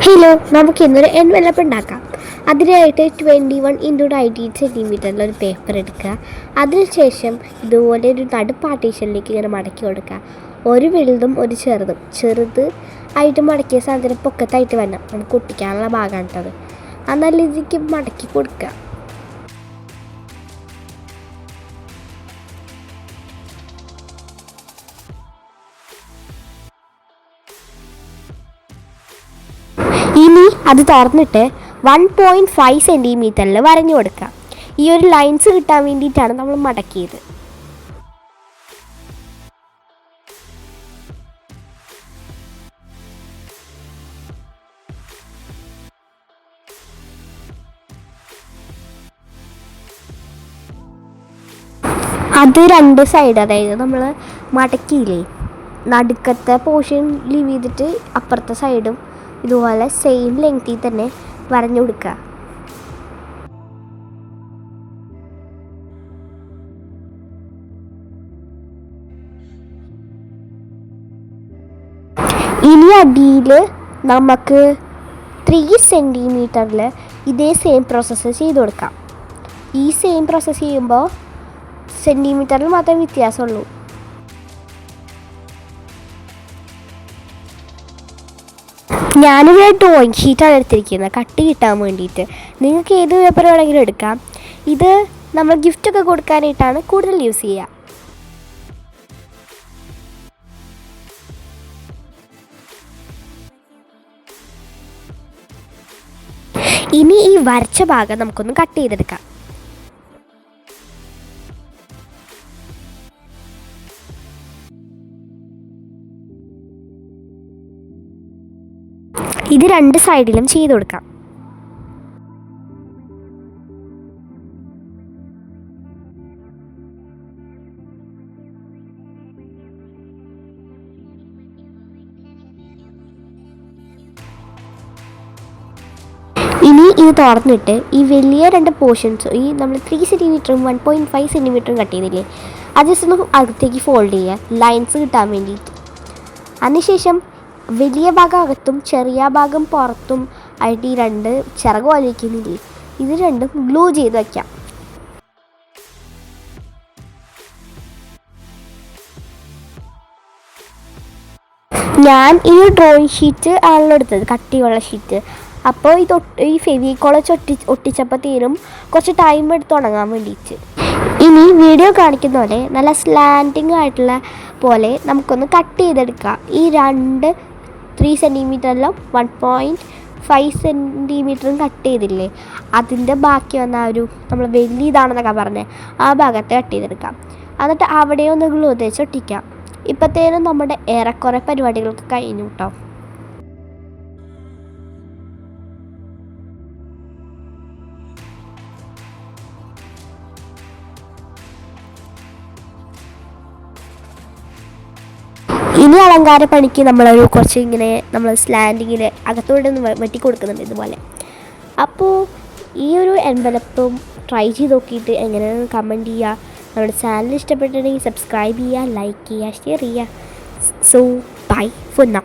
Hello, നമുക്ക് ഇന്നൊരു envelope ഉണ്ടാക്കാം. അതിനായിട്ട് 21x18 ഒരു പേപ്പർ എടുക്കുക. അതിനുശേഷം ഇതുപോലെ ഒരു നടു പാർട്ടീഷനിലേക്ക് ഇങ്ങനെ മടക്കി കൊടുക്കുക. ഒരു വലുതും ഒരു ചെറുതും. ചെറുത് ആയിട്ട് മടക്കിയ സാധനം പൊക്കത്തായിട്ട് വരണം. നമുക്ക് ഒട്ടിക്കാനുള്ള ഭാഗമാണ് കേട്ടത്. ആ നല്ല രീതിക്ക് മടക്കി കൊടുക്കുക. ഇനി അത് തുറന്നിട്ട് 1.5 സെൻറ്റിമീറ്ററിൽ വരഞ്ഞു കൊടുക്കുക. ഈ ഒരു ലൈൻസ് കിട്ടാൻ വേണ്ടിയിട്ടാണ് നമ്മൾ മടക്കിയത്. അത് രണ്ട് സൈഡ്, അതായത് നമ്മൾ മടക്കിയില്ലേ, നടുക്കത്തെ പോർഷൻ ലീവ് ചെയ്തിട്ട് അപ്പുറത്തെ സൈഡും ഇതുപോലെ സെയിം ലെങ്ത്തിൽ തന്നെ വരഞ്ഞു കൊടുക്കുക. ഇനി അടിയിൽ നമുക്ക് 3 സെൻറ്റിമീറ്ററിൽ ഇതേ സെയിം പ്രോസസ്സ് ചെയ്ത് കൊടുക്കാം. ഈ സെയിം പ്രോസസ്സ് ചെയ്യുമ്പോൾ സെൻറ്റിമീറ്ററിൽ മാത്രമേ വ്യത്യാസമുള്ളൂ. ഞാനിവിടെ ഡ്രോയിങ് ഷീറ്റാണ് എടുത്തിരിക്കുന്നത് കട്ടി കിട്ടാൻ വേണ്ടിയിട്ട്. നിങ്ങൾക്ക് ഏത് പേപ്പർ വേണമെങ്കിലും എടുക്കാം. ഇത് നമ്മൾ ഗിഫ്റ്റൊക്കെ കൊടുക്കാനായിട്ടാണ് കൂടുതൽ യൂസ് ചെയ്യുക. ഇനി ഈ വരച്ച ഭാഗം നമുക്കൊന്ന് കട്ട് ചെയ്തെടുക്കാം. ഇത് രണ്ട് സൈഡിലും ചെയ്ത് കൊടുക്കാം. ഇനി ഇത് തുറന്നിട്ട് ഈ വലിയ രണ്ട് പോർഷൻസ്, ഈ നമ്മൾ 3 സെൻറ്റിമീറ്ററും 1.5 സെൻറ്റിമീറ്ററും കട്ട് ചെയ്തില്ലേ, അത് ജസ്റ്റ് ഒന്ന് അകത്തേക്ക് ഫോൾഡ് ചെയ്യുക, ലൈൻസ് കിട്ടാൻ വേണ്ടിയിട്ട്. അതിനുശേഷം വലിയ ഭാഗം അകത്തും ചെറിയ ഭാഗം പുറത്തും ആയിട്ട് ഈ രണ്ട് ചിറക് വലിക്കുന്നില്ലേ, ഇത് രണ്ടും ഗ്ലൂ ചെയ്ത് വയ്ക്കാം. ഞാൻ ഈ ഡ്രോയിങ് ഷീറ്റ് ആണല്ലോ എടുത്തത്, കട്ടിയുള്ള ഷീറ്റ്. അപ്പോൾ ഈ ഫെവിക്കോള് ഒട്ടിച്ചപ്പോൾ തീരും കുറച്ച് ടൈം എടുത്ത് ഉണങ്ങാൻ വേണ്ടിയിട്ട്. ഇനി വീഡിയോ കാണിക്കുന്ന പോലെ നല്ല സ്ലാൻഡിങ് ആയിട്ടുള്ള പോലെ നമുക്കൊന്ന് കട്ട് ചെയ്തെടുക്കാം. ഈ 3 സെൻറ്റിമീറ്ററിലും 1.5 സെൻറ്റിമീറ്ററും കട്ട് ചെയ്തില്ലേ, അതിൻ്റെ ബാക്കി വന്ന നമ്മൾ വലിയ ഇതാണെന്നൊക്കെ പറഞ്ഞത് ആ ഭാഗത്ത് കട്ട് ചെയ്തെടുക്കാം. എന്നിട്ട് അവിടെ ഒന്ന് ഗ്ലൂ തേച്ച് ഒട്ടിക്കാം. ഇപ്പോഴത്തേനും നമ്മുടെ ഏറെക്കുറെ പരിപാടികളൊക്കെ കഴിഞ്ഞു കേട്ടോ. ഇനി അലങ്കാര പണിക്ക് നമ്മളൊരു കുറച്ച് ഇങ്ങനെ നമ്മൾ സ്ലാൻഡിങ്ങിൽ അകത്തോടെ ഒന്ന് വെട്ടി കൊടുക്കുന്നുണ്ട് ഇതുപോലെ. അപ്പോൾ ഈ ഒരു എൻവലപ്പും ട്രൈ ചെയ്ത് നോക്കിയിട്ട് എങ്ങനെയാണെന്ന് കമൻറ്റ് ചെയ്യുക. നമ്മുടെ ചാനൽ ഇഷ്ടപ്പെട്ടിട്ടുണ്ടെങ്കിൽ സബ്സ്ക്രൈബ് ചെയ്യുക, ലൈക്ക് ചെയ്യുക, ഷെയർ ചെയ്യുക. So bye for now.